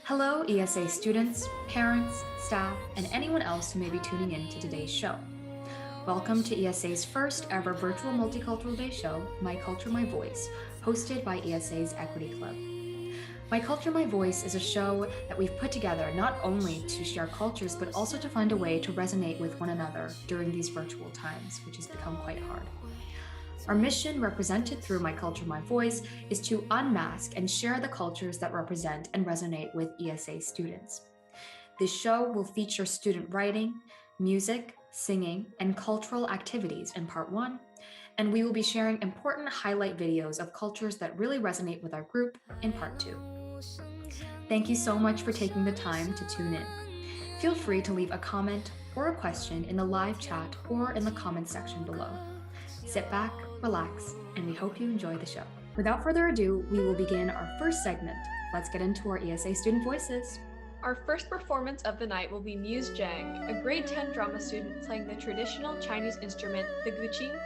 Hello, ESA students, parents, staff, and anyone else who may be tuning in to today's show. Welcome to ESA's first ever virtual Multicultural Day show, My Culture, My Voice, hosted by ESA's Equity Club. My Culture, My Voice is a show that we've put together not only to share cultures, but also to find a way to resonate with one another during these virtual times, which has become quite hard. Our mission, represented through My Culture, My Voice, is to unmask and share the cultures that represent and resonate with ESA students. This show will feature student writing, music, singing, and cultural activities in part 1, and we will be sharing important highlight videos of cultures that really resonate with our group in part 2. Thank you so much for taking the time to tune in. Feel free to leave a comment or a question in the live chat or in the comment section below. Sit back, relax, and we hope you enjoy the show. Without further ado, we will begin our first segment. Let's get into our ESA student voices. Our first performance of the night will be Muse Z, a grade 10 drama student playing the traditional Chinese instrument, the guqin.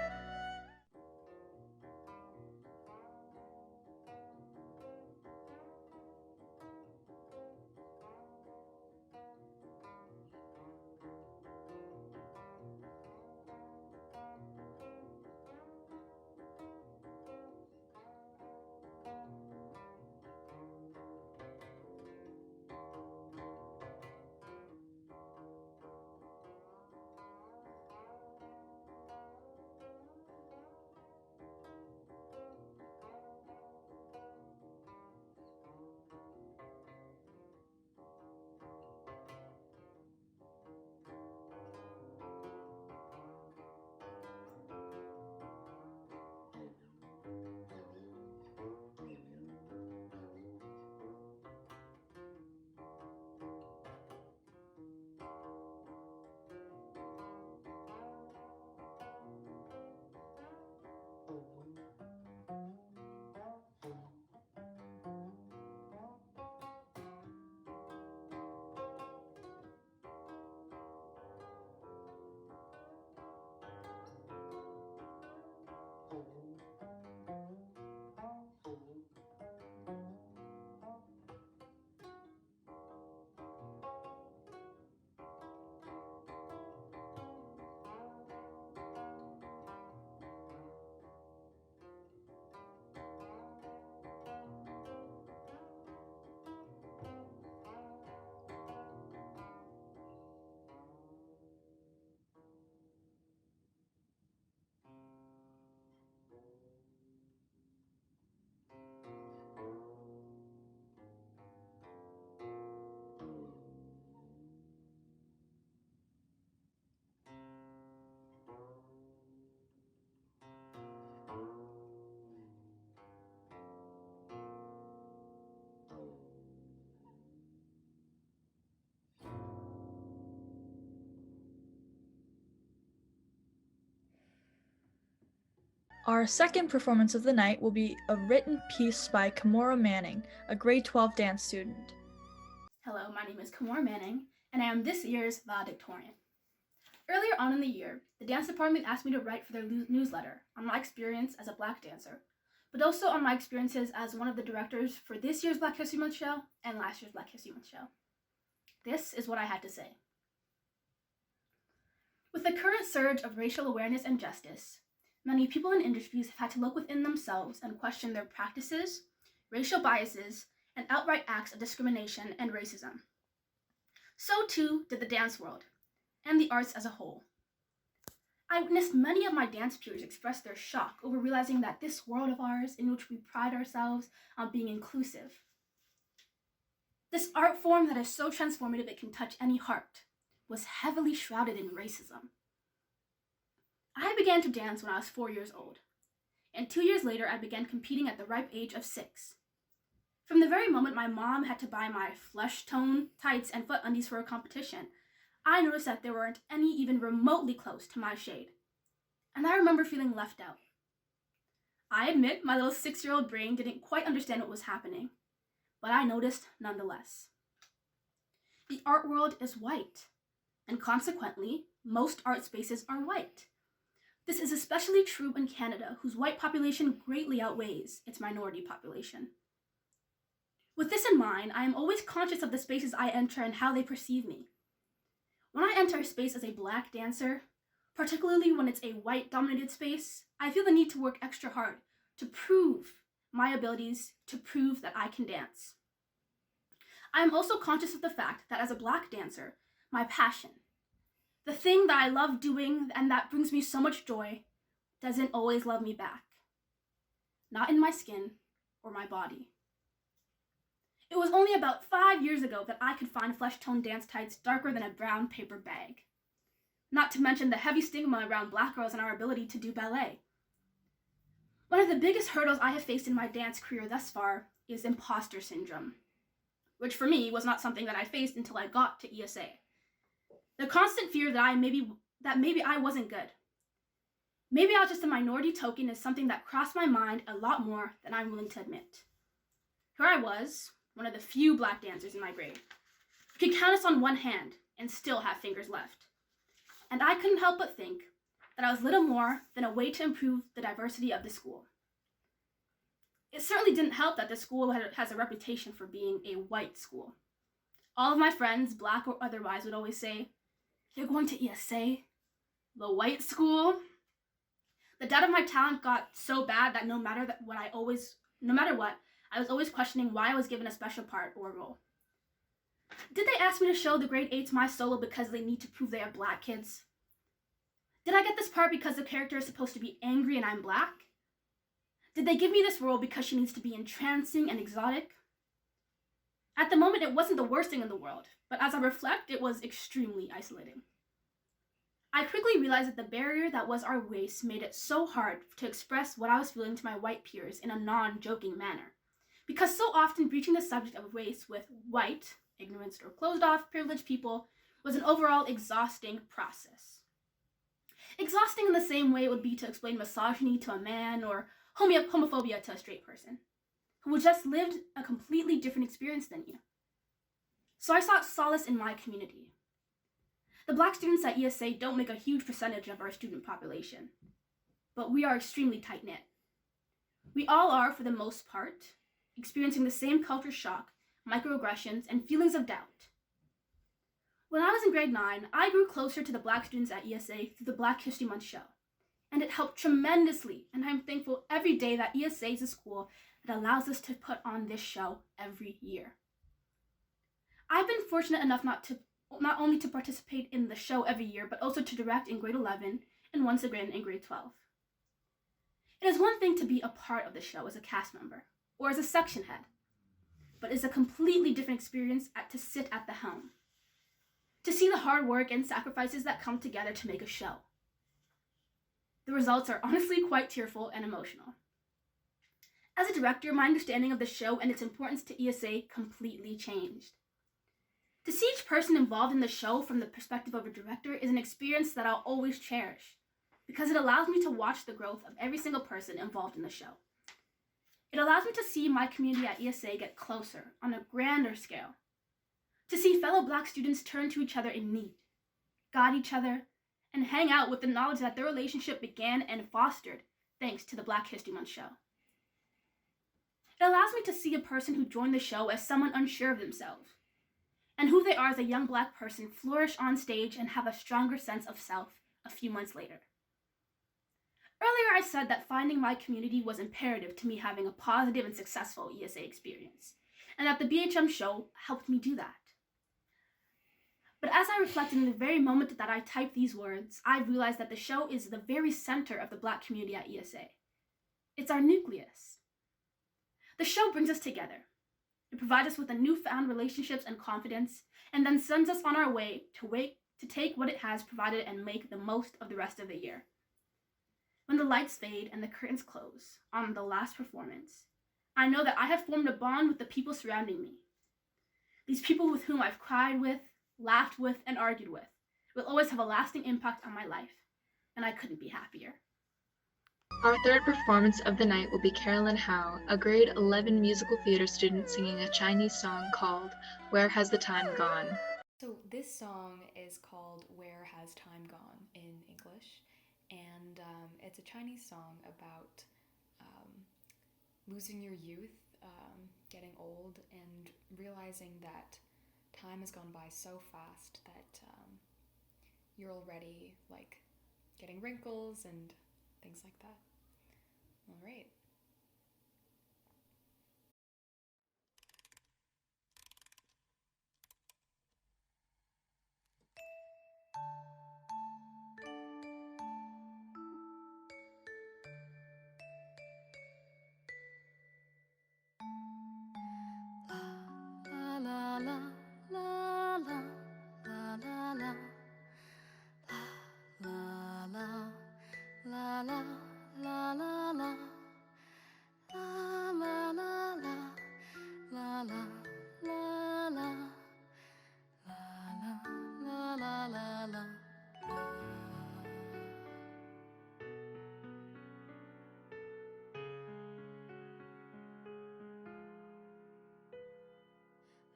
Our second performance of the night will be a written piece by Kemora M, a grade 12 dance student. Hello, my name is Kemora M, and I am this year's valedictorian. Earlier on in the year, the dance department asked me to write for their newsletter on my experience as a Black dancer, but also on my experiences as one of the directors for this year's Black History Month show and last year's Black History Month show. This is what I had to say. With the current surge of racial awareness and justice, many people in industries have had to look within themselves and question their practices, racial biases, and outright acts of discrimination and racism. So too did the dance world, and the arts as a whole. I witnessed many of my dance peers express their shock over realizing that this world of ours, in which we pride ourselves on being inclusive, this art form that is so transformative it can touch any heart, was heavily shrouded in racism. I began to dance when I was 4 years old, and 2 years later I began competing at the ripe age of 6. From the very moment my mom had to buy my flesh tone tights and foot undies for a competition, I noticed that there weren't any even remotely close to my shade, and I remember feeling left out. I admit my little 6-year-old brain didn't quite understand what was happening, but I noticed nonetheless. The art world is white, and consequently, most art spaces are white. This is especially true in Canada, whose white population greatly outweighs its minority population. With this in mind, I am always conscious of the spaces I enter and how they perceive me. When I enter a space as a Black dancer, particularly when it's a white-dominated space, I feel the need to work extra hard to prove my abilities, to prove that I can dance. I am also conscious of the fact that as a Black dancer, my passion, the thing that I love doing and that brings me so much joy, doesn't always love me back. Not in my skin or my body. It was only about 5 years ago that I could find flesh-tone dance tights darker than a brown paper bag. Not to mention the heavy stigma around Black girls and our ability to do ballet. One of the biggest hurdles I have faced in my dance career thus far is imposter syndrome, which for me was not something that I faced until I got to ESA. The constant fear that maybe I wasn't good. Maybe I was just a minority token is something that crossed my mind a lot more than I'm willing to admit. Here I was, one of the few Black dancers in my grade. You could count us on one hand and still have fingers left. And I couldn't help but think that I was little more than a way to improve the diversity of the school. It certainly didn't help that the school has a reputation for being a white school. All of my friends, Black or otherwise, would always say, "You're going to ESA? The white school?" The doubt of my talent got so bad that no matter what, I was always questioning why I was given a special part or role. Did they ask me to show the grade 8s my solo because they need to prove they are Black kids? Did I get this part because the character is supposed to be angry and I'm Black? Did they give me this role because she needs to be entrancing and exotic? At the moment, it wasn't the worst thing in the world, but as I reflect, it was extremely isolating. I quickly realized that the barrier that was our race made it so hard to express what I was feeling to my white peers in a non-joking manner, because so often breaching the subject of race with white, ignorant or closed-off, privileged people was an overall exhausting process. Exhausting in the same way it would be to explain misogyny to a man or homophobia to a straight person, who just lived a completely different experience than you. So I sought solace in my community. The Black students at ESA don't make a huge percentage of our student population, but we are extremely tight-knit. We all are, for the most part, experiencing the same culture shock, microaggressions, and feelings of doubt. When I was in grade 9, I grew closer to the Black students at ESA through the Black History Month show, and it helped tremendously, and I'm thankful every day that ESA is a school that allows us to put on this show every year. I've been fortunate enough not only to participate in the show every year, but also to direct in grade 11 and once again in grade 12. It is one thing to be a part of the show as a cast member or as a section head, but it's a completely different experience to sit at the helm, to see the hard work and sacrifices that come together to make a show. The results are honestly quite tearful and emotional. As a director, my understanding of the show and its importance to ESA completely changed. To see each person involved in the show from the perspective of a director is an experience that I'll always cherish, because it allows me to watch the growth of every single person involved in the show. It allows me to see my community at ESA get closer on a grander scale, to see fellow Black students turn to each other in need, guide each other, and hang out with the knowledge that their relationship began and fostered thanks to the Black History Month show. It allows me to see a person who joined the show as someone unsure of themselves, and who they are as a young Black person flourish on stage and have a stronger sense of self a few months later. Earlier I said that finding my community was imperative to me having a positive and successful ESA experience, and that the BHM show helped me do that. But as I reflected in the very moment that I typed these words, I realized that the show is the very center of the Black community at ESA. It's our nucleus. The show brings us together. It provides us with a newfound relationships and confidence, and then sends us on our way to take what it has provided and make the most of the rest of the year. When the lights fade and the curtains close on the last performance, I know that I have formed a bond with the people surrounding me. These people with whom I've cried with, laughed with, and argued with will always have a lasting impact on my life, and I couldn't be happier. Our third performance of the night will be Carolyn H, a grade 11 musical theater student singing a Chinese song called Where Has the Time Gone? So this song is called Where Has Time Gone in English, and it's a Chinese song about losing your youth getting old and realizing that time has gone by so fast that you're already like getting wrinkles and things like that. All right.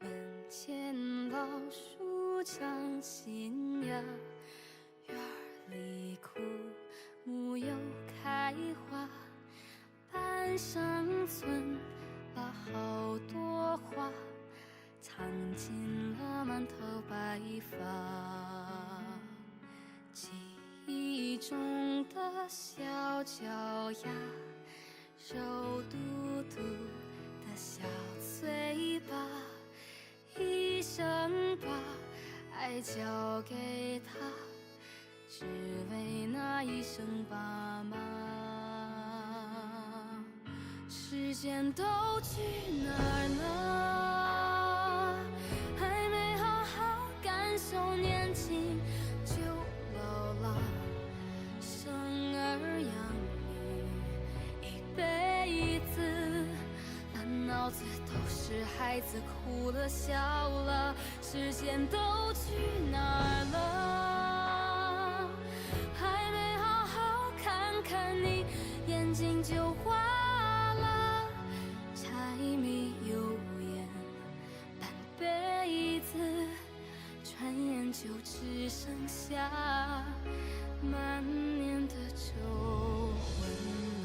门前老树长新芽，院里枯木又开花，板上存了好多花，藏进了满头白发。记忆中的小脚丫，肉嘟嘟的小嘴巴，一生把爱交给他，只为那一声爸妈。时间都去哪儿了？还没好好感受年轻就老了，生儿养女一辈子，满脑子都是孩子哭了笑了，时间都去哪儿了？还没好好看看你，眼睛就花了，柴米油盐半辈子，转眼就只剩下满年的皱纹了。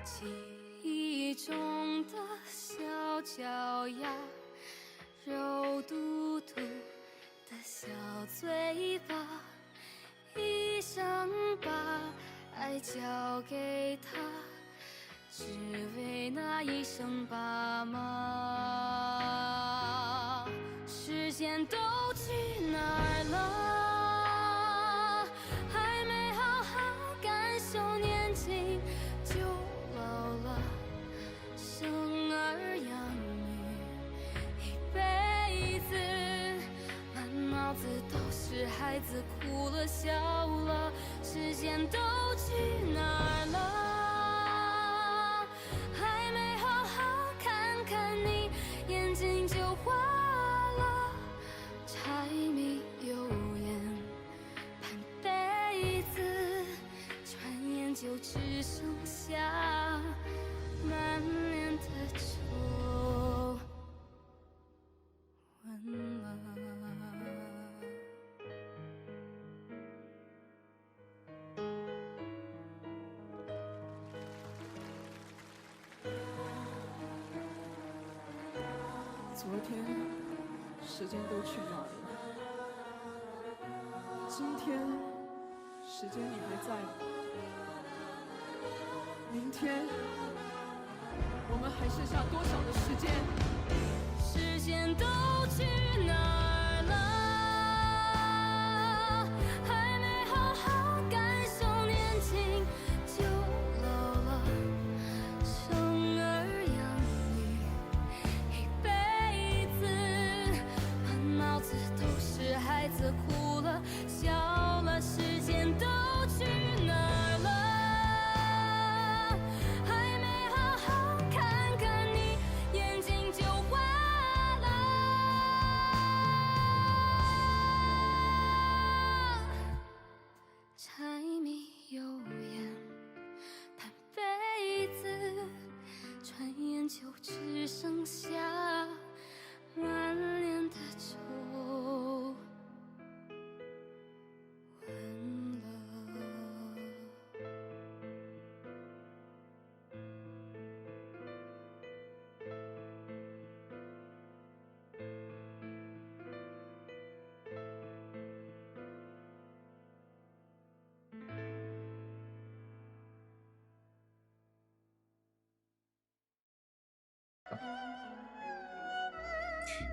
记忆中的小脚丫，肉嘟嘟的小嘴巴，一生把爱交给他，只为那一声爸妈。时间都去哪儿了？还没好好感受年轻就老了，生儿养女一辈子，满脑子都是孩子哭了笑了，时间都去哪儿了？还没好好看看你，眼睛就花了，柴米油盐半辈子，转眼就只剩下满脸的皱纹了。昨天时间都去哪儿了？今天时间你还在吗？明天我们还剩下多少的时间？时间都去哪儿了？还没好好感受年轻就老了，生儿养女一辈子，满脑子都是孩子哭了笑了，时间都去哪儿了？还没好好看看你，眼睛就花了，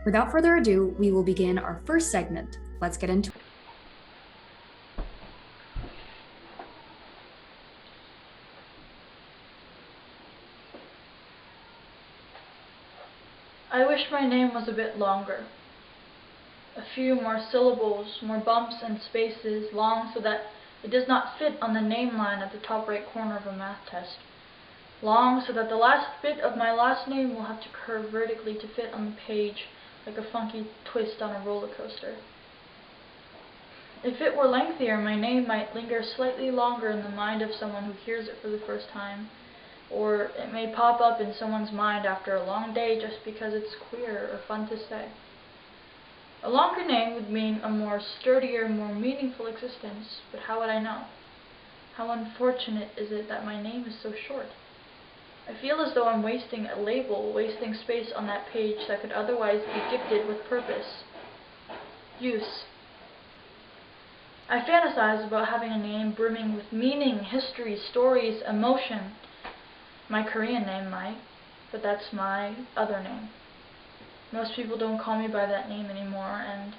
Without further ado, we will begin our first segment. Let's get into it. I wish my name was a bit longer. A few more syllables, more bumps and spaces, long so that it does not fit on the name line at the top right corner of a math test. Long so that the last bit of my last name will have to curve vertically to fit on the page like a funky twist on a roller coaster. If it were lengthier, my name might linger slightly longer in the mind of someone who hears it for the first time, or it may pop up in someone's mind after a long day just because it's queer or fun to say. A longer name would mean a more sturdier, more meaningful existence, but how would I know? How unfortunate is it that my name is so short? I feel as though I'm wasting a label, wasting space on that page that could otherwise be gifted with purpose. Use. I fantasize about having a name brimming with meaning, history, stories, emotion. My Korean name might, but that's my other name. Most people don't call me by that name anymore, and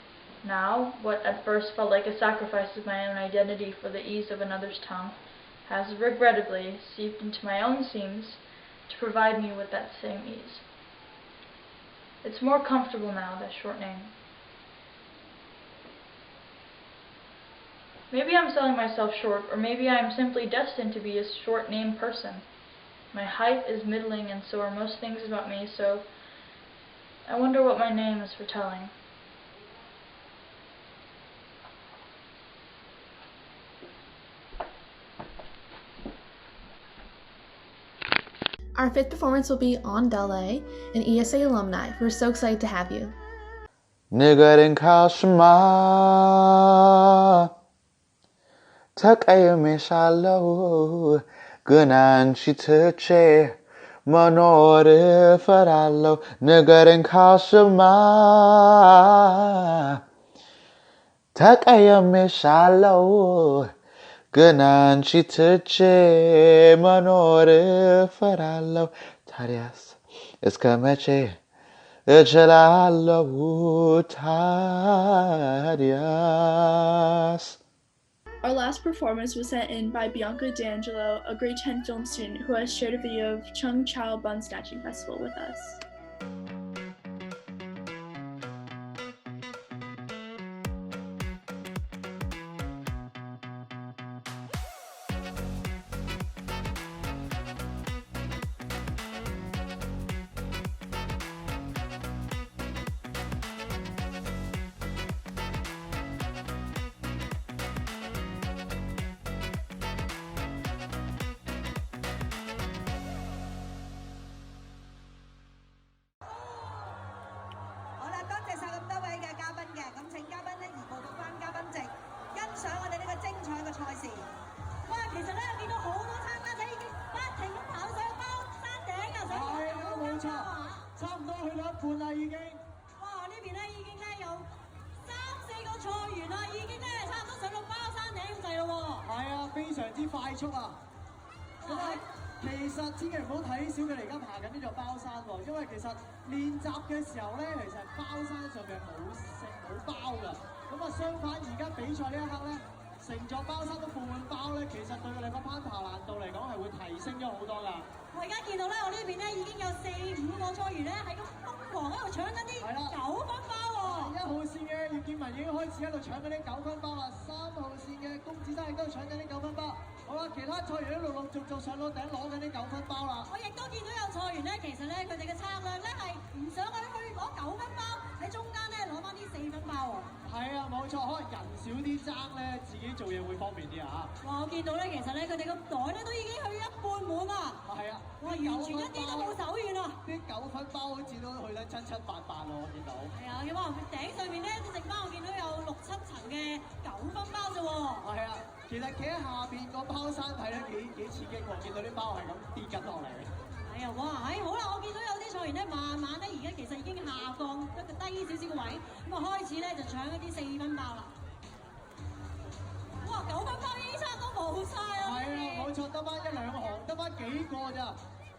now, what at first felt like a sacrifice of my own identity for the ease of another's tongue, has regrettably seeped into my own seams to provide me with that same ease. It's more comfortable now, that short name. Maybe I'm selling myself short, or maybe I am simply destined to be a short name person. My height is middling, and so are most things about me, so I wonder what my name is foretelling. Our fifth performance will be Endale F, an ESA alumni. We're so excited to have you. 那个人靠什么？他该有没啥路？个难去特切，莫诺的发达路。那个人靠什么？他该有没啥路？个难去特切，莫诺的发达路。Tareas, escameche. Our last performance was sent in by Bianca D'Angelo, a grade 10 film student who has shared a video of Chung Chao Bun Statue Festival with us.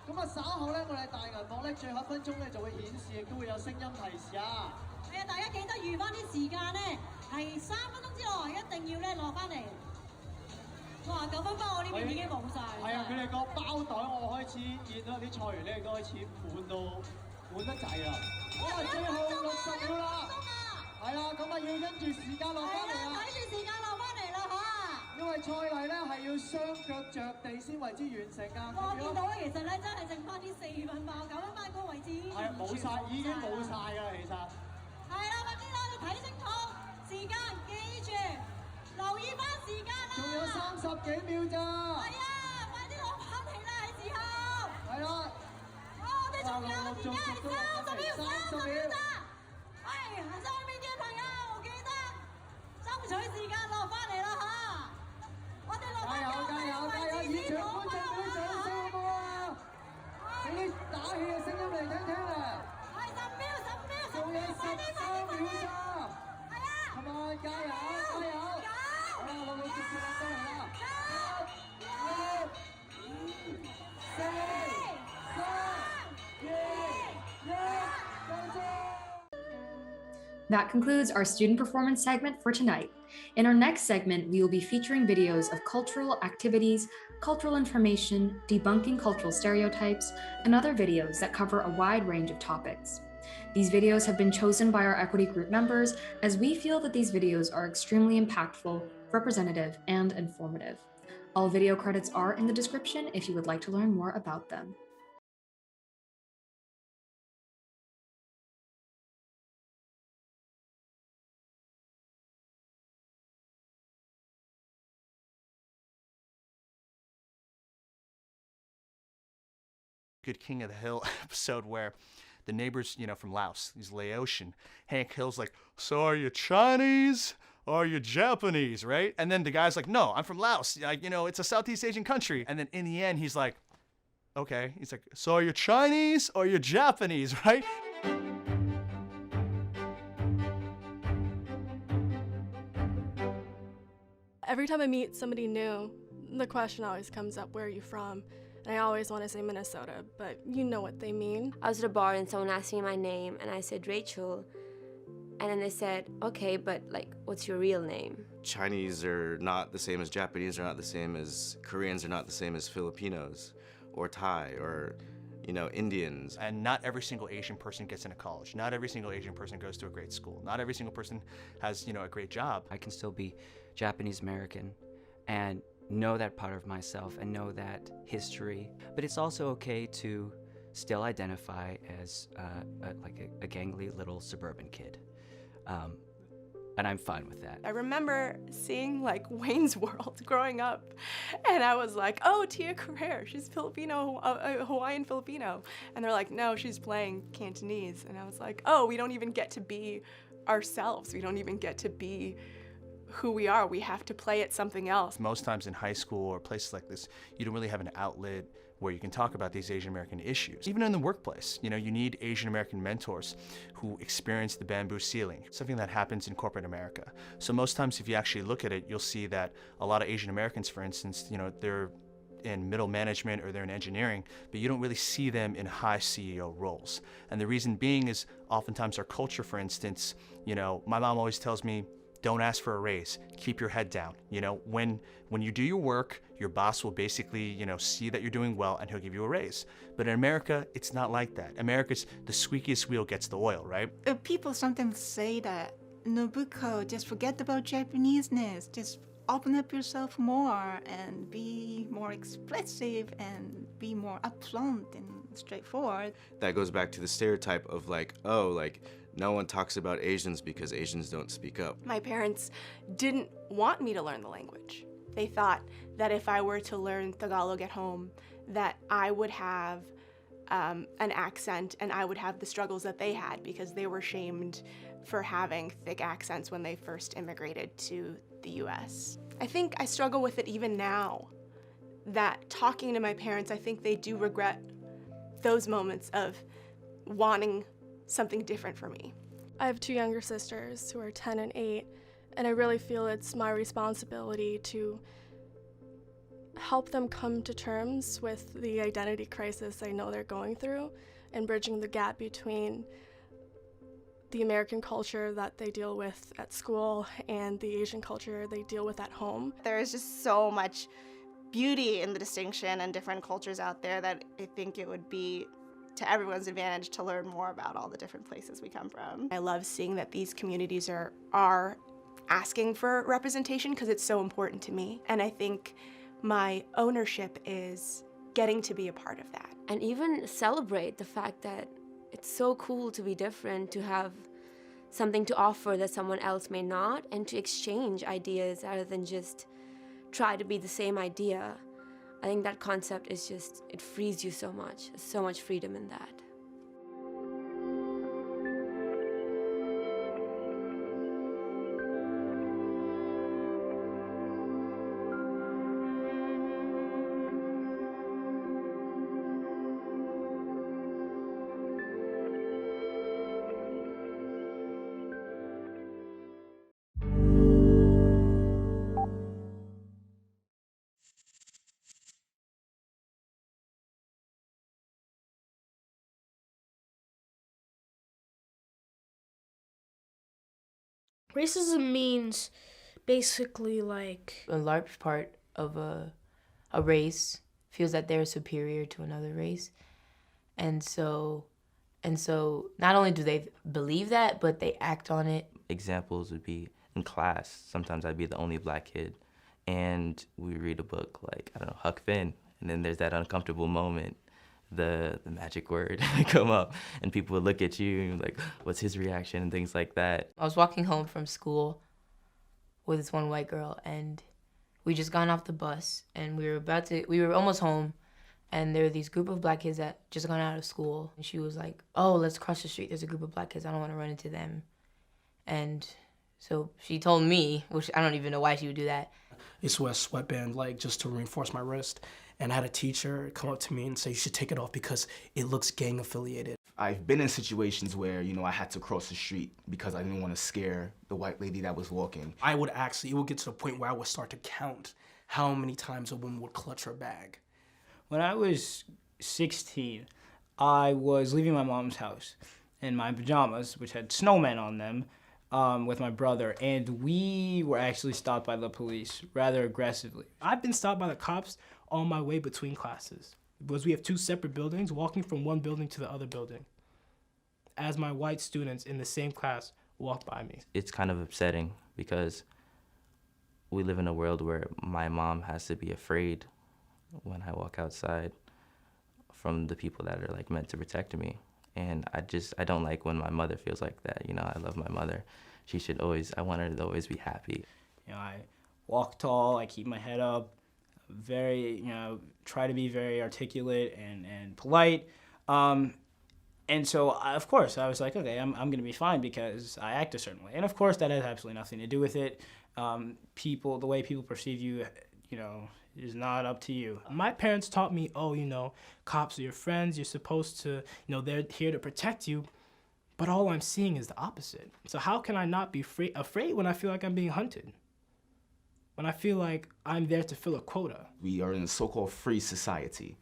咁啊，稍後咧，我哋大銀幕咧，最後1分鐘咧就會顯示，亦都會有聲音提示啊。係啊，大家記得預翻啲時間咧，係3分鐘之內一定要咧落翻嚟。哇，9分包我呢邊已經冇晒。係啊，佢哋個包袋我開始見到啲菜園咧都開始滿得滯啦。好啦，最後60秒啦。係啦，咁啊要跟住時間落翻嚟啦。睇住時間落翻嚟啦嚇。因為賽例咧係要雙腳着地先為之完成㗎。我見到咧，其實咧真係剩翻啲4分包，9分包嗰個位置已經係冇晒，已經冇晒㗎啦，其實。係啦，快啲啦，你睇清楚時間，記住留意翻時間啦。仲有30幾秒咋。係啊，快啲攞翻嚟啦，係時候。係啦。我哋仲有而家係30秒咋。喂，上面嘅朋友記得爭取時間落翻嚟啦嚇。我哋落翻嚟位置現場觀眾俾掌聲好唔好啊？俾啲打氣嘅聲音嚟聽聽啊！係10秒，仲有13秒咋？係啊！係咪？加油！好啦，陸陸續續落翻嚟啦！7、6、5、4、3、2、1，夠鐘！ That concludes our student performance segment for tonight. In our next segment, we will be featuring videos of cultural activities, cultural information, debunking cultural stereotypes, and other videos that cover a wide range of topics. These videos have been chosen by our equity group members as we feel that these videos are extremely impactful, representative, and informative. All video credits are in the description if you would like to learn more about them. Good King of the Hill episode where the neighbors, from Laos, he's Laotian. Hank Hill's like, so are you Chinese or are you Japanese, right? And then the guy's like, no, I'm from Laos. It's a Southeast Asian country. And then in the end, he's like, okay. He's like, so are you Chinese or are you Japanese, right? Every time I meet somebody new, the question always comes up, where are you from? And I always want to say Minnesota, but you know what they mean. I was at a bar and someone asked me my name and I said Rachel. And then they said, okay, but what's your real name? Chinese are not the same as Japanese, are not the same as Koreans, are not the same as Filipinos or Thai or, Indians. And not every single Asian person gets into college. Not every single Asian person goes to a great school. Not every single person has, a great job. I can still be Japanese American and know that part of myself and know that history. But it's also okay to still identify as a gangly little suburban kid. And I'm fine with that. I remember seeing Wayne's World growing up, and I was like, oh, Tia Carrere, she's Filipino, Hawaiian Filipino. And they're like, no, she's playing Cantonese. And I was like, oh, we don't even get to be ourselves. We don't even get to be who we are. We have to play at something else. Most times in high school or places like this, you don't really have an outlet where you can talk about these Asian American issues. Even in the workplace, you need Asian American mentors who experience the bamboo ceiling, something that happens in corporate America. So most times if you actually look at it, you'll see that a lot of Asian Americans, for instance, they're in middle management or they're in engineering, but you don't really see them in high CEO roles. And the reason being is oftentimes our culture, for instance, my mom always tells me, don't ask for a raise. Keep your head down. When you do your work, your boss will basically, see that you're doing well and he'll give you a raise. But in America, it's not like that. America's the squeakiest wheel gets the oil, right? People sometimes say that, Nobuko, just forget about Japaneseness. Just open up yourself more and be more expressive and be more upfront and straightforward. That goes back to the stereotype of no one talks about Asians because Asians don't speak up. My parents didn't want me to learn the language. They thought that if I were to learn Tagalog at home, that I would have an accent and I would have the struggles that they had because they were shamed for having thick accents when they first immigrated to the US. I think I struggle with it even now, that talking to my parents, I think they do regret those moments of wanting something different for me. I have 2 younger sisters who are 10 and 8, and I really feel it's my responsibility to help them come to terms with the identity crisis I know they're going through, and bridging the gap between the American culture that they deal with at school and the Asian culture they deal with at home. There is just so much beauty in the distinction and different cultures out there that I think it would be to everyone's advantage to learn more about all the different places we come from. I love seeing that these communities are asking for representation because it's so important to me. And I think my ownership is getting to be a part of that. And even celebrate the fact that it's so cool to be different, to have something to offer that someone else may not, and to exchange ideas rather than just try to be the same idea. I think that concept is just, it frees you so much. There's so much freedom in that. Racism means basically like a large part of a race feels that they're superior to another race. And so not only do they believe that, but they act on it. Examples would be in class. Sometimes I'd be the only black kid, and we read a book like, I don't know, Huck Finn, and then there's that uncomfortable moment, the magic word come up, and people would look at you and like, what's his reaction and things like that. I was walking home from school with this one white girl, and we just gone off the bus, and we were almost home, and there were these group of black kids that just gone out of school. And she was like, oh, let's cross the street. There's a group of black kids. I don't want to run into them. And so she told me, which I don't even know why she would do that. I used to wear a sweatband like just to reinforce my wrist. And I had a teacher come up to me and say, you should take it off because it looks gang affiliated. I've been in situations where, I had to cross the street because I didn't want to scare the white lady that was walking. It would get to the point where I would start to count how many times a woman would clutch her bag. When I was 16, I was leaving my mom's house in my pajamas, which had snowmen on them, with my brother, and we were actually stopped by the police rather aggressively. I've been stopped by the cops on my way between classes because we have two separate buildings, walking from one building to the other building as my white students in the same class walk by me. It's kind of upsetting because we live in a world where my mom has to be afraid when I walk outside from the people that are like meant to protect me. And I don't like when my mother feels like that. I love my mother. I want her to always be happy. I walk tall, I keep my head up, try to be very articulate and polite. And so, of course, I was like, okay, I'm going to be fine because I act a certain way. And of course, that has absolutely nothing to do with it. The way people perceive you, is not up to you. My parents taught me, cops are your friends, you're supposed to, they're here to protect you, but all I'm seeing is the opposite. So how can I not be afraid when I feel like I'm being hunted? When I feel like I'm there to fill a quota? We are in a so-called free society,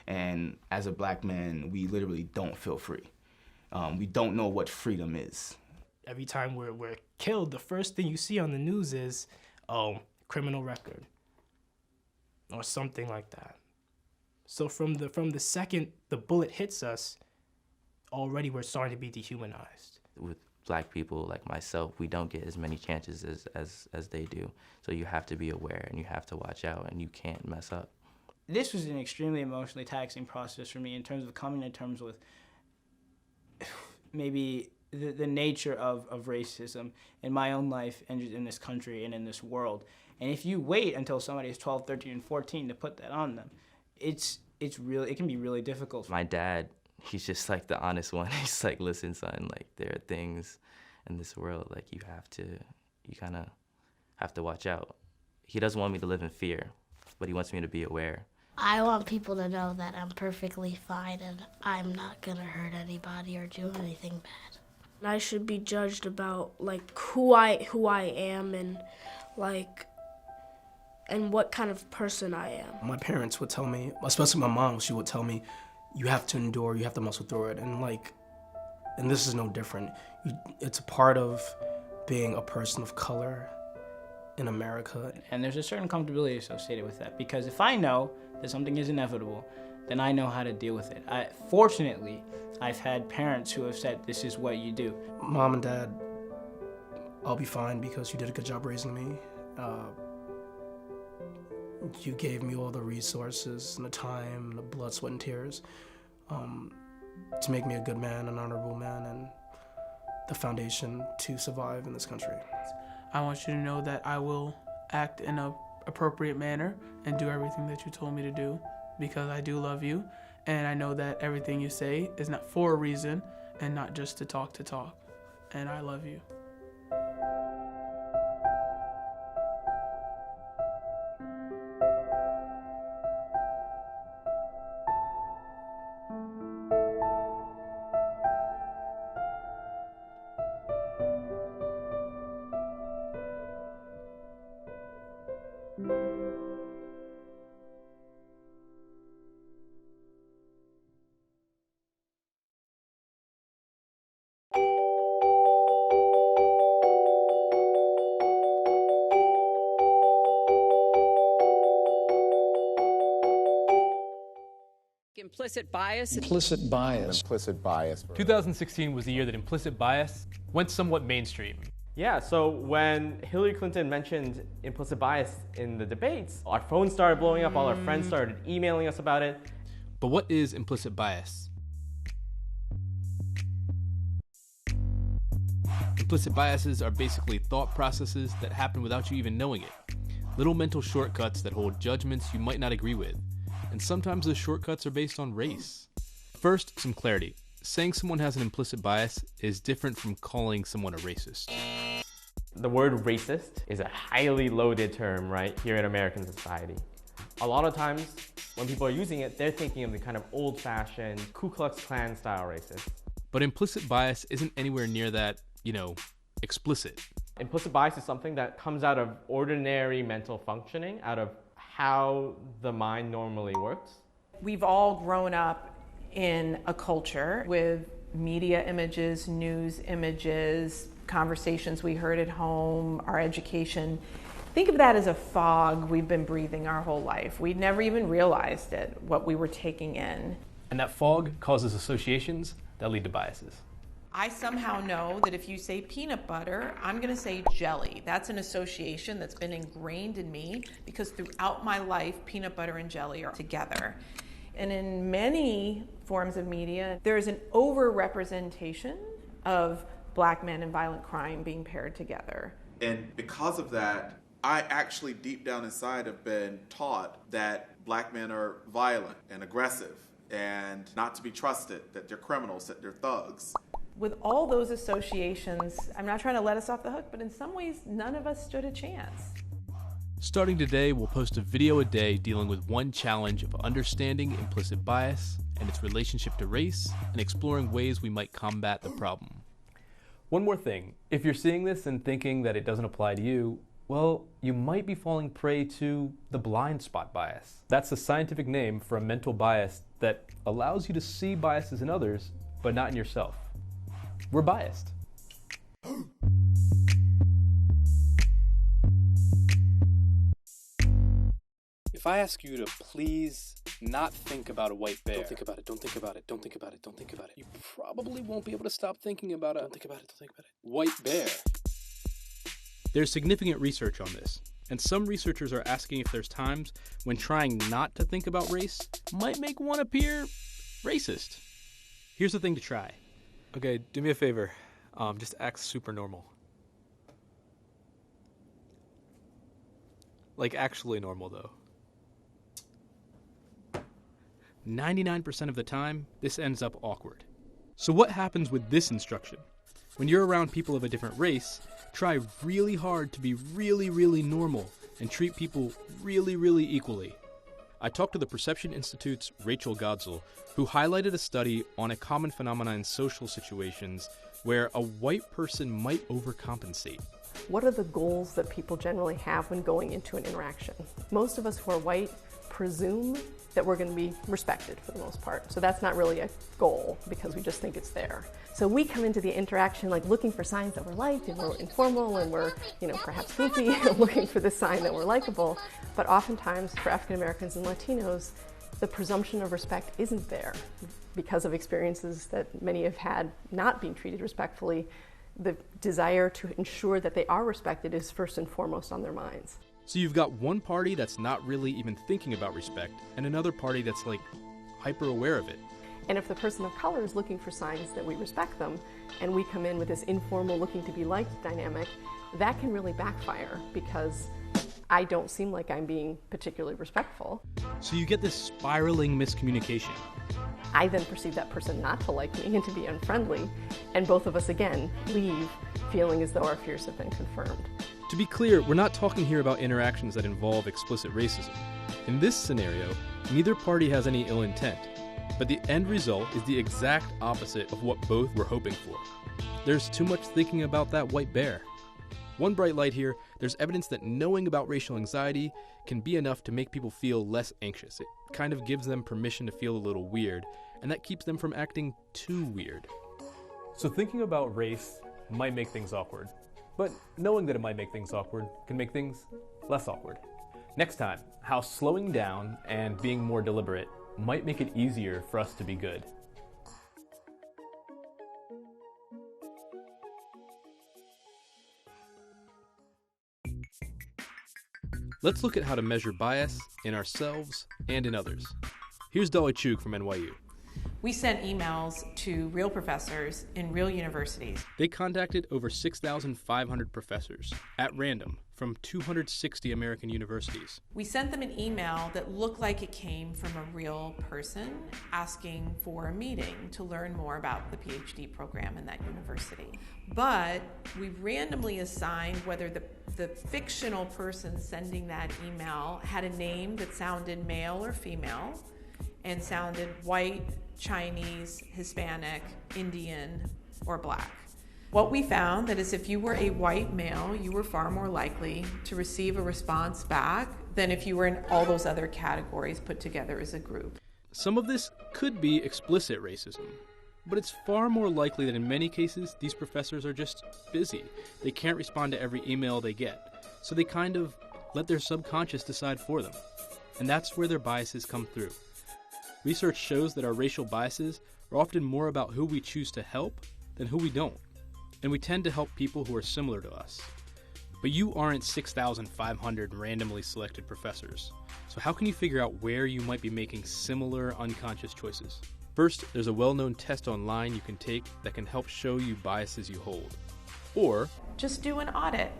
and as a black man, we literally don't feel free. We don't know what freedom is. Every time we're killed, the first thing you see on the news is, criminal record. Or something like that. So from the second the bullet hits us, already we're starting to be dehumanized. With black people like myself, we don't get as many chances as they do. So you have to be aware and you have to watch out and you can't mess up. This was an extremely emotionally taxing process for me in terms of coming to terms with maybe the nature of racism in my own life and in this country and in this world. And if you wait until somebody is 12, 13, and 14 to put that on them, it can be really difficult. My dad, he's just like the honest one. He's like, listen, son, like there are things in this world, like you kind of have to watch out. He doesn't want me to live in fear, but he wants me to be aware. I want people to know that I'm perfectly fine and I'm not gonna hurt anybody or do anything bad. I should be judged about like who I am and like and what kind of person I am. My parents would tell me, especially my mom, she would tell me, you have to endure, you have to muscle through it. And this is no different. It's a part of being a person of color in America. And there's a certain comfortability associated with that, because if I know that something is inevitable, then I know how to deal with it. Fortunately, I've had parents who have said, this is what you do. Mom and Dad, I'll be fine because you did a good job raising me. You gave me all the resources and the time, the blood, sweat, and tears to make me a good man, an honorable man, and the foundation to survive in this country. I want you to know that I will act in an appropriate manner and do everything that you told me to do, because I do love you, and I know that everything you say is not for a reason and not just to talk, and I love you. Implicit bias. Implicit bias. Implicit bias. 2016 was the year that implicit bias went somewhat mainstream. Yeah, so when Hillary Clinton mentioned implicit bias in the debates, our phones started blowing up, all our friends started emailing us about it. But what is implicit bias? Implicit biases are basically thought processes that happen without you even knowing it. Little mental shortcuts that hold judgments you might not agree with. And sometimes those shortcuts are based on race. First, some clarity. Saying someone has an implicit bias is different from calling someone a racist. The word racist is a highly loaded term, right, here in American society. A lot of times, when people are using it, they're thinking of the kind of old-fashioned Ku Klux Klan style racist. But implicit bias isn't anywhere near that, explicit. Implicit bias is something that comes out of ordinary mental functioning, out of how the mind normally works. We've all grown up in a culture with media images, news images, conversations we heard at home, our education. Think of that as a fog we've been breathing our whole life. We never even realized it, what we were taking in. And that fog causes associations that lead to biases. I somehow know that if you say peanut butter, I'm going to say jelly. That's an association that's been ingrained in me because throughout my life, peanut butter and jelly are together. And in many forms of media, there is an over-representation of black men and violent crime being paired together. And because of that, I actually deep down inside have been taught that black men are violent and aggressive and not to be trusted, that they're criminals, that they're thugs. With all those associations, I'm not trying to let us off the hook, but in some ways, none of us stood a chance. Starting today, we'll post a video a day dealing with one challenge of understanding implicit bias and its relationship to race and exploring ways we might combat the problem. One more thing, if you're seeing this and thinking that it doesn't apply to you, well, you might be falling prey to the blind spot bias. That's the scientific name for a mental bias that allows you to see biases in others, but not in yourself. We're biased. If I ask you to please not think about a white bear. Don't think about it, don't think about it, don't think about it, don't think about it. You probably won't be able to stop thinking about it. Don't think about it, don't think about it. White bear. There's significant research on this, and some researchers are asking if there's times when trying not to think about race might make one appear racist. Here's the thing to try. Okay, do me a favor. Just act super normal. Like actually normal, though. 99% of the time, this ends up awkward. So what happens with this instruction? When you're around people of a different race, try really hard to be really, really normal and treat people really, really equally. I talked to the Perception Institute's Rachel Godzel, who highlighted a study on a common phenomenon in social situations where a white person might overcompensate. What are the goals that people generally have when going into an interaction? Most of us who are white presume that we're going to be respected for the most part. So that's not really a goal because we just think it's there. So we come into the interaction like looking for signs that we're liked and we're informal and we're, perhaps goofy and looking for the sign that we're likable. But oftentimes for African Americans and Latinos, the presumption of respect isn't there because of experiences that many have had not being treated respectfully. The desire to ensure that they are respected is first and foremost on their minds. So you've got one party that's not really even thinking about respect, and another party that's like hyper aware of it. And if the person of color is looking for signs that we respect them, and we come in with this informal looking to be liked dynamic, that can really backfire because I don't seem like I'm being particularly respectful. So you get this spiraling miscommunication. I then perceive that person not to like me and to be unfriendly, and both of us again leave feeling as though our fears have been confirmed. To be clear, we're not talking here about interactions that involve explicit racism. In this scenario, neither party has any ill intent, but the end result is the exact opposite of what both were hoping for. There's too much thinking about that white bear. One bright light here, there's evidence that knowing about racial anxiety can be enough to make people feel less anxious. It kind of gives them permission to feel a little weird, and that keeps them from acting too weird. So thinking about race might make things awkward, but knowing that it might make things awkward can make things less awkward. Next time, how slowing down and being more deliberate might make it easier for us to be good. Let's look at how to measure bias in ourselves and in others. Here's Dolly Chuk from NYU. We sent emails to real professors in real universities. They contacted over 6,500 professors at random from 260 American universities. We sent them an email that looked like it came from a real person asking for a meeting to learn more about the PhD program in that university. But we randomly assigned whether the fictional person sending that email had a name that sounded male or female and sounded white, Chinese, Hispanic, Indian, or Black. What we found that is if you were a white male, you were far more likely to receive a response back than if you were in all those other categories put together as a group. Some of this could be explicit racism, but it's far more likely that in many cases, these professors are just busy. They can't respond to every email they get, so they kind of let their subconscious decide for them. And that's where their biases come through. Research shows that our racial biases are often more about who we choose to help than who we don't. And we tend to help people who are similar to us. But you aren't 6,500 randomly selected professors. So how can you figure out where you might be making similar unconscious choices? First, there's a well-known test online you can take that can help show you biases you hold. Or just do an audit.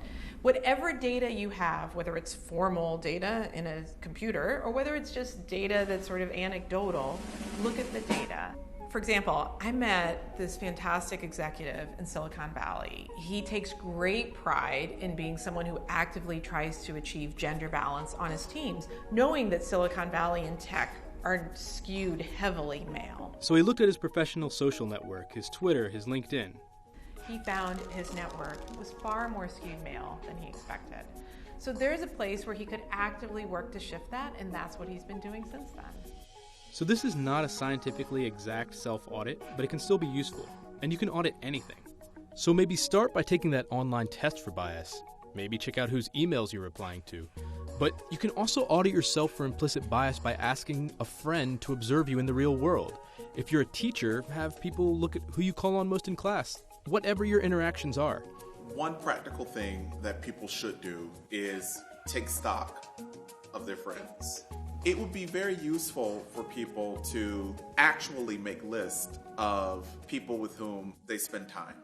Whatever data you have, whether it's formal data in a computer or whether it's just data that's sort of anecdotal, look at the data. For example, I met this fantastic executive in Silicon Valley. He takes great pride in being someone who actively tries to achieve gender balance on his teams, knowing that Silicon Valley and tech are skewed heavily male. So he looked at his professional social network, his Twitter, his LinkedIn. He found his network was far more skewed male than he expected. So there's a place where he could actively work to shift that, and that's what he's been doing since then. So this is not a scientifically exact self-audit, but it can still be useful, and you can audit anything. So maybe start by taking that online test for bias. Maybe check out whose emails you're replying to. But you can also audit yourself for implicit bias by asking a friend to observe you in the real world. If you're a teacher, have people look at who you call on most in class. Whatever your interactions are. One practical thing that people should do is take stock of their friends. It would be very useful for people to actually make lists of people with whom they spend time.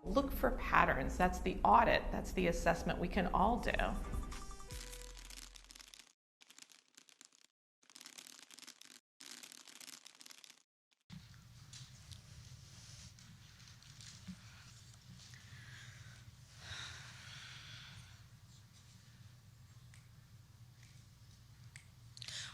Look for patterns. That's the audit. That's the assessment we can all do.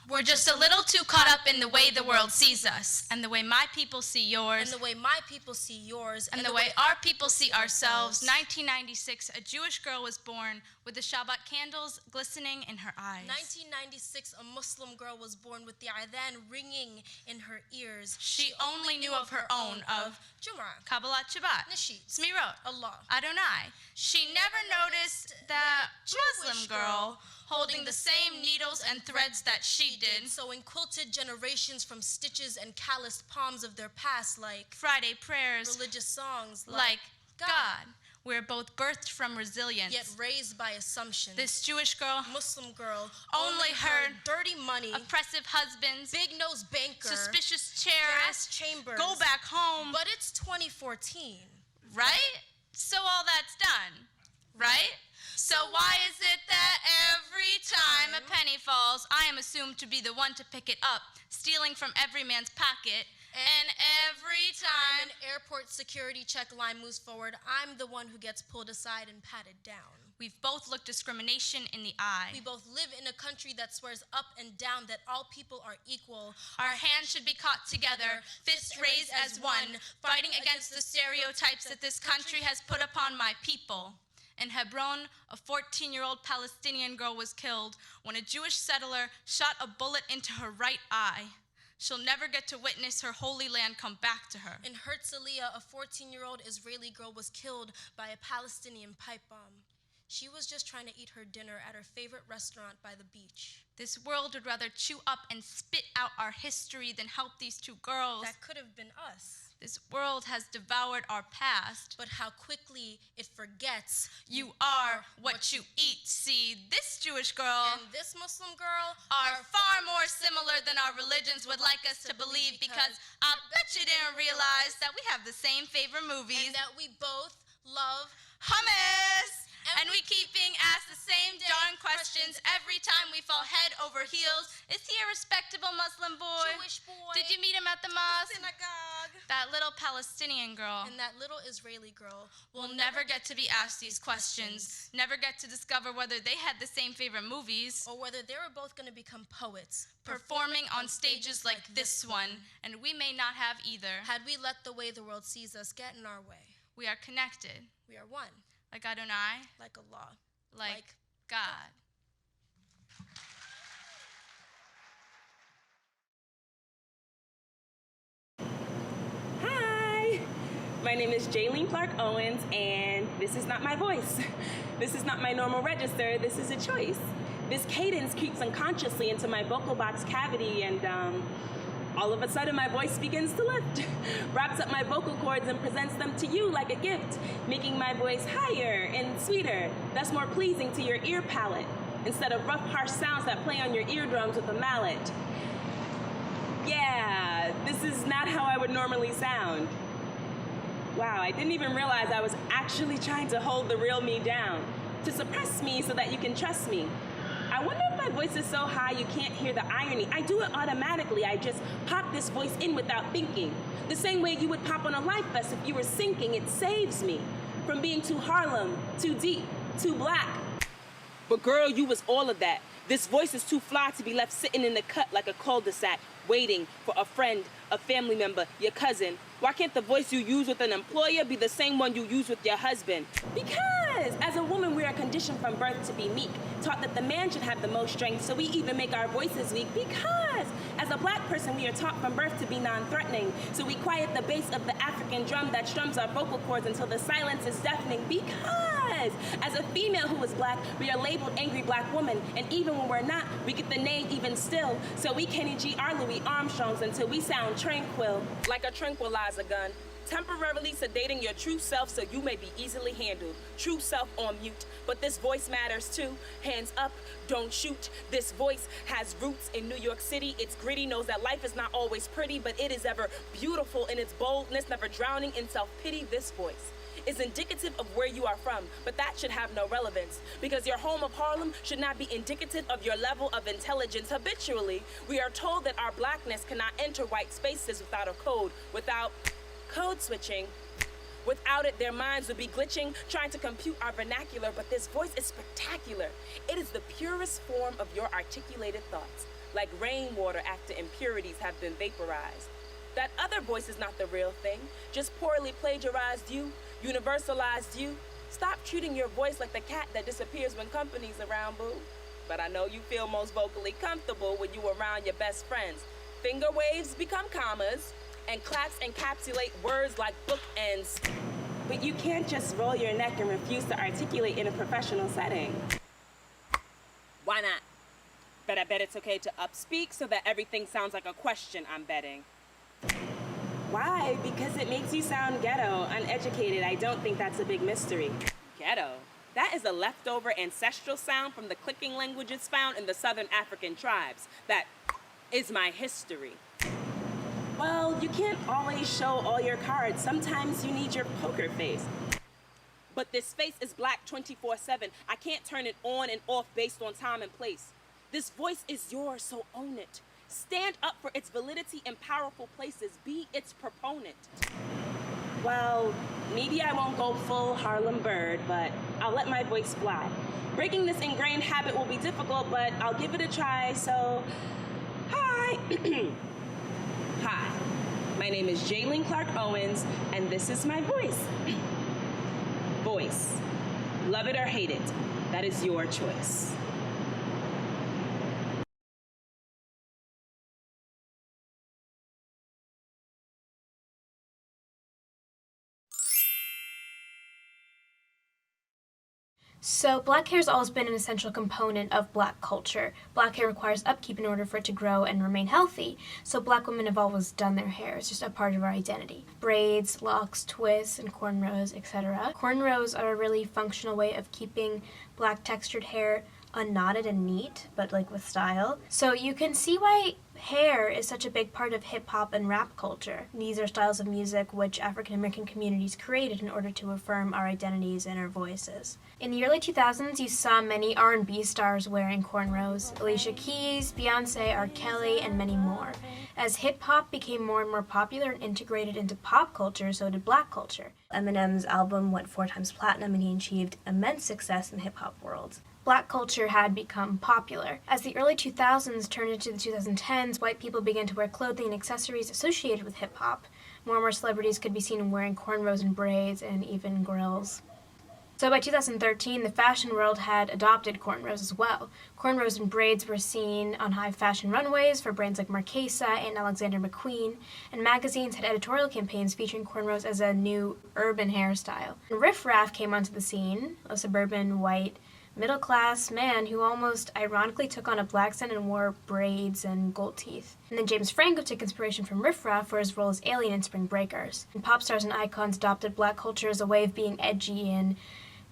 We're We're just a little too caught up in the way the world sees us, and the way my people see yours, And the way my people see yours, and the way our people see ourselves. 1996, a Jewish girl was born with the Shabbat candles glistening in her eyes. 1996, a Muslim girl was born with the adhan ringing in her ears. She only knew of her own, of Jum'ah, Kabbalat Shabbat, Nashid, Smirot, Allah, Adonai. She never noticed that Muslim girl holding the same needles and threads that she did, sewing quilted generations from stitches and calloused palms of their past, like Friday prayers, religious songs, like God. We're both birthed from resilience, yet raised by assumption. This Jewish girl, Muslim girl, only heard dirty money, oppressive husbands, big-nosed banker, suspicious gas terrorists, chambers. go back home. But it's 2014. Right? So all that's done, right? So why is it that every time a penny falls, I am assumed to be the one to pick it up, stealing from every man's pocket, and every time an airport security check line moves forward, I'm the one who gets pulled aside and patted down. We've both looked discrimination in the eye. We both live in a country that swears up and down that all people are equal. Our hands should be caught together, fists raised as one, fighting against the stereotypes that this country has put upon my people. In Hebron, a 14-year-old Palestinian girl was killed when a Jewish settler shot a bullet into her right eye. She'll never get to witness her holy land come back to her. In Herzliya, a 14-year-old Israeli girl was killed by a Palestinian pipe bomb. She was just trying to eat her dinner at her favorite restaurant by the beach. This world would rather chew up and spit out our history than help these two girls. That could have been us. This world has devoured our past. But how quickly it forgets you are what you eat. See, this Jewish girl and this Muslim girl are far more similar than our religions would like us to believe, because I bet you didn't realize that we have the same favorite movies. And that we both love hummus. And we keep being asked the same darn questions every time we fall head over heels. Is he a respectable Muslim boy? Jewish boy? Did you meet him at the mosque? Synagogue? That little Palestinian girl and that little Israeli girl will never get to be asked these questions, never get to discover whether they had the same favorite movies, or whether they were both going to become poets, performing on stages like this one, and we may not have either. Had we let the way the world sees us get in our way. We are connected. We are one. Like Adonai. Like Allah. Like God. Hi! My name is Jaylene Clark Owens, and this is not my voice. This is not my normal register. This is a choice. This cadence creeps unconsciously into my vocal box cavity, and all of a sudden my voice begins to lift, wraps up my vocal cords and presents them to you like a gift, making my voice higher and sweeter, thus more pleasing to your ear palate, instead of rough, harsh sounds that play on your eardrums with a mallet. Yeah, this is not how I would normally sound. Wow, I didn't even realize I was actually trying to hold the real me down, to suppress me so that you can trust me. I wonder if my voice is so high you can't hear the irony. I do it automatically. I just pop this voice in without thinking. The same way you would pop on a life vest if you were sinking. It saves me from being too Harlem, too deep, too black. But girl, you was all of that. This voice is too fly to be left sitting in the cut like a cul-de-sac, waiting for a friend, a family member, your cousin. Why can't the voice you use with an employer be the same one you use with your husband? Because as a woman, we are conditioned from birth to be meek, taught that the man should have the most strength, so we even make our voices weak. Because as a black person, we are taught from birth to be non-threatening, so we quiet the bass of the African drum that strums our vocal cords until the silence is deafening. Because as a female who is black, we are labeled angry black woman, and even when we're not, we get the name even still, so we Kenny G. R. Louis Armstrongs until we sound tranquil, like a tranquilizer gun, temporarily sedating your true self so you may be easily handled. True self on mute, but this voice matters too. Hands up, don't shoot. This voice has roots in New York City. It's gritty, knows that life is not always pretty, but it is ever beautiful in its boldness, never drowning in self-pity. This voice is indicative of where you are from, but that should have no relevance, because your home of Harlem should not be indicative of your level of intelligence. Habitually, we are told that our blackness cannot enter white spaces without a code, without code switching. Without it, their minds would be glitching, trying to compute our vernacular, but this voice is spectacular. It is the purest form of your articulated thoughts. like rainwater after impurities have been vaporized. That other voice is not the real thing, just poorly plagiarized you, universalized you. Stop treating your voice like the cat that disappears when company's around, boo. But I know you feel most vocally comfortable when you around your best friends. Finger waves become commas, and claps encapsulate words like bookends. But you can't just roll your neck and refuse to articulate in a professional setting. Why not? But I bet it's okay to upspeak so that everything sounds like a question, I'm betting. Why? Because it makes you sound ghetto, uneducated. I don't think that's a big mystery. Ghetto? That is a leftover ancestral sound from the clicking languages found in the Southern African tribes. That is my history. Well, you can't always show all your cards. Sometimes you need your poker face. But this face is black 24/7. I can't turn it on and off based on time and place. This voice is yours, so own it. Stand up for its validity in powerful places. Be its proponent. Well, maybe I won't go full Harlem Bird, but I'll let my voice fly. Breaking this ingrained habit will be difficult, but I'll give it a try, so... Hi! Hi, my name is Jaylene Clark Owens, and this is my voice. Voice. Love it or hate it, that is your choice. So black hair has always been an essential component of black culture. Black hair requires upkeep in order for it to grow and remain healthy. So black women have always done their hair. It's just a part of our identity. Braids, locks, twists, and cornrows, etc. Cornrows are a really functional way of keeping black textured hair unknotted and neat, but like with style. So you can see why hair is such a big part of hip-hop and rap culture. These are styles of music which African American communities created in order to affirm our identities and our voices. In the early 2000s, you saw many R&B stars wearing cornrows: Alicia Keys, Beyonce, R. Kelly, and many more. As hip-hop became more and more popular and integrated into pop culture, so did black culture. Eminem's album went 4 times platinum, and he achieved immense success in the hip-hop world. Black culture had become popular. As the early 2000s turned into the 2010s, white people began to wear clothing and accessories associated with hip-hop. More and more celebrities could be seen wearing cornrows and braids, and even grills. So by 2013, the fashion world had adopted cornrows as well. Cornrows and braids were seen on high fashion runways for brands like Marquesa and Alexander McQueen, and magazines had editorial campaigns featuring cornrows as a new urban hairstyle. And Riff Raff came onto the scene, a suburban white middle-class man who almost ironically took on a black accent and wore braids and gold teeth. And then James Franco took inspiration from Riff Raff for his role as Alien in Spring Breakers. And pop stars and icons adopted black culture as a way of being edgy and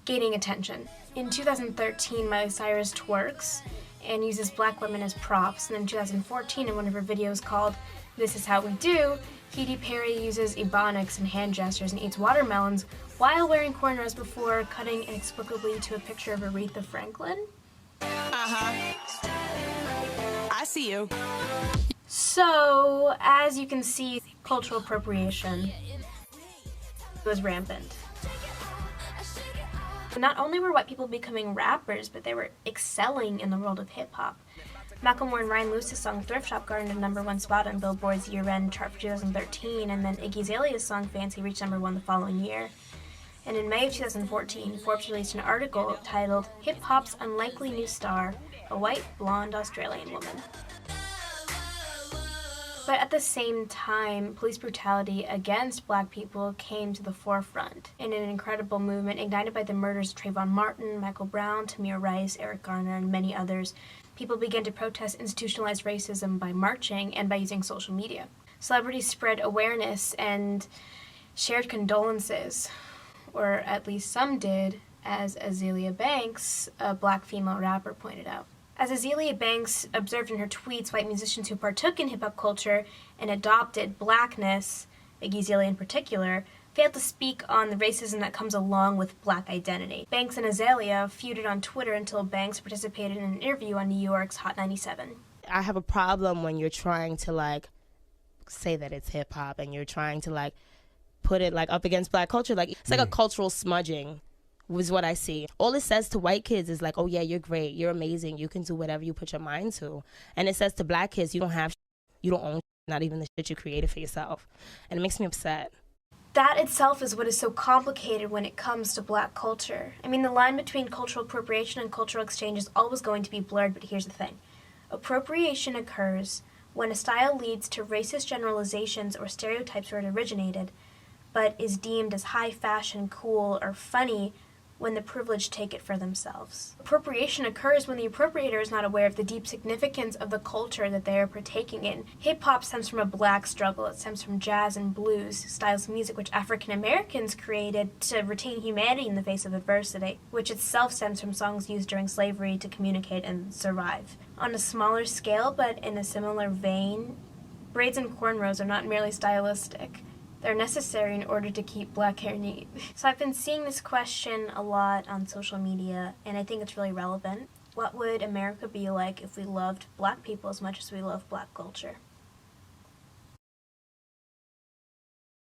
gaining attention. In 2013, Miley Cyrus twerks and uses black women as props. And in 2014, in one of her videos called This Is How We Do, Katy Perry uses ebonics and hand gestures and eats watermelons while wearing cornrows before cutting inexplicably to a picture of Aretha Franklin. I see you. So, as you can see, cultural appropriation was rampant. Not only were white people becoming rappers, but they were excelling in the world of hip-hop. Macklemore and Ryan Lewis's song Thrift Shop garnered a #1 spot on Billboard's year-end chart for 2013, and then Iggy Azalea's song Fancy reached #1 the following year. And in May of 2014, Forbes released an article titled Hip Hop's Unlikely New Star, a White Blonde Australian Woman. But at the same time, police brutality against black people came to the forefront in an incredible movement ignited by the murders of Trayvon Martin, Michael Brown, Tamir Rice, Eric Garner, and many others. People began to protest institutionalized racism by marching and by using social media. Celebrities spread awareness and shared condolences, or at least some did, as Azealia Banks, a black female rapper, pointed out. As Azealia Banks observed in her tweets, white musicians who partook in hip-hop culture and adopted blackness, Iggy Azalea in particular, failed to speak on the racism that comes along with black identity. Banks and Azalea feuded on Twitter until Banks participated in an interview on New York's Hot 97. I have a problem when you're trying to, say that it's hip-hop and you're trying to, put it, up against black culture. It's like a cultural smudging was what I see. All it says to white kids is like, oh yeah, you're great, you're amazing, you can do whatever you put your mind to. And it says to black kids, you don't have, you don't own, not even the shit you created for yourself. And it makes me upset. That itself is what is so complicated when it comes to black culture. I mean, the line between cultural appropriation and cultural exchange is always going to be blurred, but here's the thing. Appropriation occurs when a style leads to racist generalizations or stereotypes where it originated, but is deemed as high fashion, cool, or funny when the privileged take it for themselves. Appropriation occurs when the appropriator is not aware of the deep significance of the culture that they are partaking in. Hip-hop stems from a black struggle. It stems from jazz and blues, styles of music which African Americans created to retain humanity in the face of adversity, which itself stems from songs used during slavery to communicate and survive. On a smaller scale, but in a similar vein, braids and cornrows are not merely stylistic. They're necessary in order to keep black hair neat. So I've been seeing this question a lot on social media, and I think it's really relevant. What would America be like if we loved black people as much as we love black culture?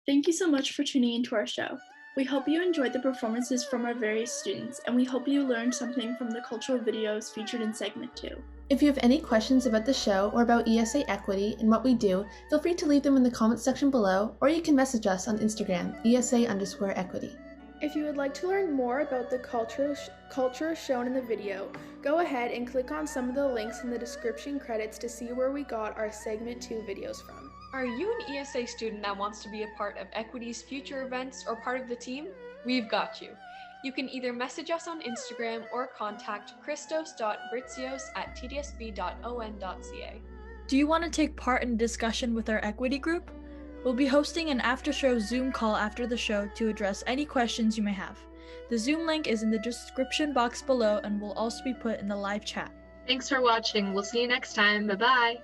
Thank you so much for tuning into our show. We hope you enjoyed the performances from our various students, and we hope you learned something from the cultural videos featured in segment 2. If you have any questions about the show or about ESA equity and what we do, feel free to leave them in the comments section below, or you can message us on Instagram, ESA_equity. If you would like to learn more about the culture shown in the video, go ahead and click on some of the links in the description credits to see where we got our segment 2 videos from. Are you an ESA student that wants to be a part of Equity's future events or part of the team? We've got you. You can either message us on Instagram or contact christos.britsios@tdsb.on.ca. Do you want to take part in a discussion with our equity group? We'll be hosting an after-show Zoom call after the show to address any questions you may have. The Zoom link is in the description box below and will also be put in the live chat. Thanks for watching. We'll see you next time. Bye-bye.